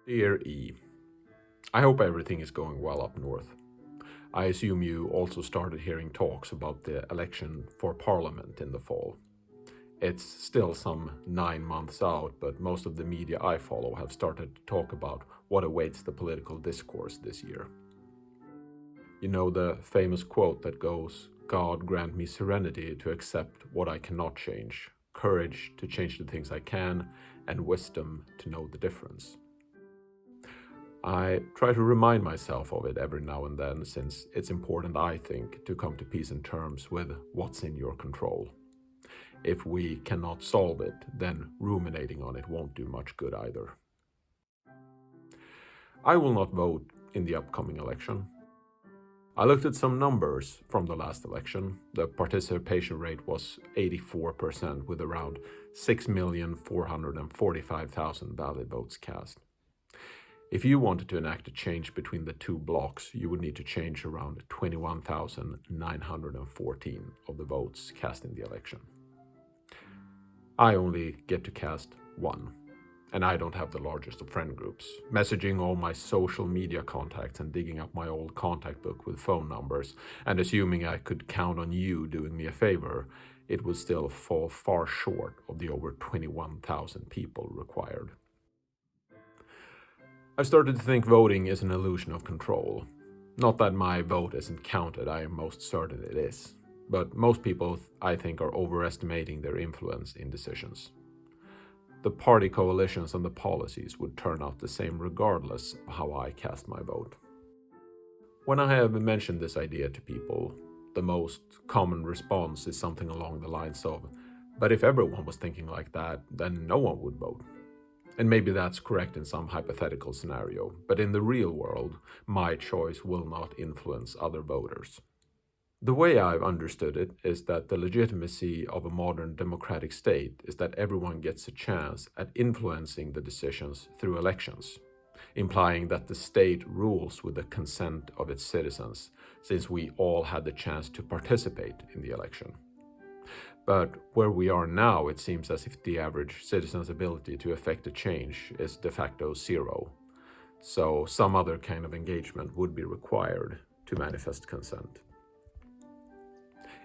Dear E, I hope everything is going well up north. I assume you also started hearing talks about the election for parliament in the fall. It's still some 9 months out, but most of the media I follow have started to talk about what awaits the political discourse this year. You know the famous quote that goes, "God grant me serenity to accept what I cannot change, courage to change the things I can, and wisdom to know the difference." I try to remind myself of it every now and then, since it's important, I think, to come to peace and terms with what's in your control. If we cannot solve it, then ruminating on it won't do much good either. I will not vote in the upcoming election. I looked at some numbers from the last election. The participation rate was 84%, with around 6,445,000 valid votes cast. If you wanted to enact a change between the two blocks, you would need to change around 21,914 of the votes cast in the election. I only get to cast one, and I don't have the largest of friend groups. Messaging all my social media contacts and digging up my old contact book with phone numbers, and assuming I could count on you doing me a favor, it would still fall far short of the over 21,000 people required. I've started to think voting is an illusion of control. Not that my vote isn't counted, I am most certain it is. But most people, I think, are overestimating their influence in decisions. The party coalitions and the policies would turn out the same regardless of how I cast my vote. When I have mentioned this idea to people, the most common response is something along the lines of, "But if everyone was thinking like that, then no one would vote." And maybe that's correct in some hypothetical scenario, but in the real world, my choice will not influence other voters. The way I've understood it is that the legitimacy of a modern democratic state is that everyone gets a chance at influencing the decisions through elections, implying that the state rules with the consent of its citizens, since we all had the chance to participate in the election. But where we are now, it seems as if the average citizen's ability to effect a change is de facto zero. So some other kind of engagement would be required to manifest consent.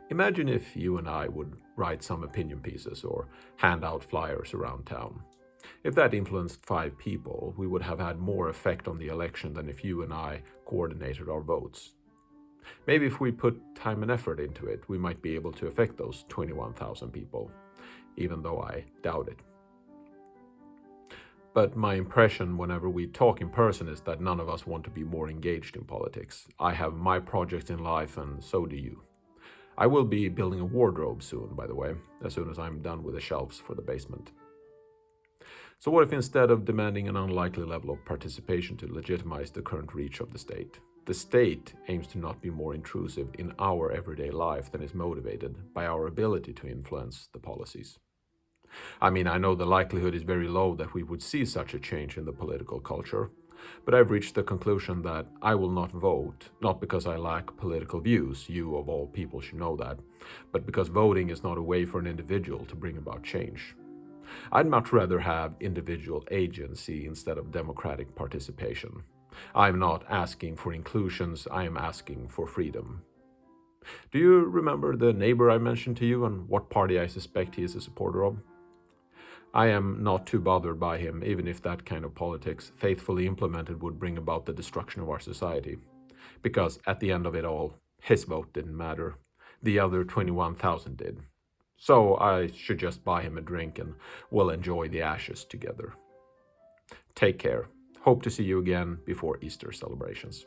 Imagine if you and I would write some opinion pieces or hand out flyers around town. If that influenced 5 people, we would have had more effect on the election than if you and I coordinated our votes. Maybe if we put time and effort into it, we might be able to affect those 21,000 people, even though I doubt it. But my impression whenever we talk in person is that none of us want to be more engaged in politics. I have my projects in life, and so do you. I will be building a wardrobe soon, by the way, as soon as I'm done with the shelves for the basement. So what if instead of demanding an unlikely level of participation to legitimize the current reach of the state aims to not be more intrusive in our everyday life than is motivated by our ability to influence the policies? I mean, I know the likelihood is very low that we would see such a change in the political culture, but I've reached the conclusion that I will not vote, not because I lack political views, you of all people should know that, but because voting is not a way for an individual to bring about change. I'd much rather have individual agency instead of democratic participation. I'm not asking for inclusions, I am asking for freedom. Do you remember the neighbor I mentioned to you and what party I suspect he is a supporter of? I am not too bothered by him, even if that kind of politics, faithfully implemented, would bring about the destruction of our society. Because at the end of it all, his vote didn't matter. The other 21,000 did. So I should just buy him a drink and we'll enjoy the ashes together. Take care. Hope to see you again before Easter celebrations.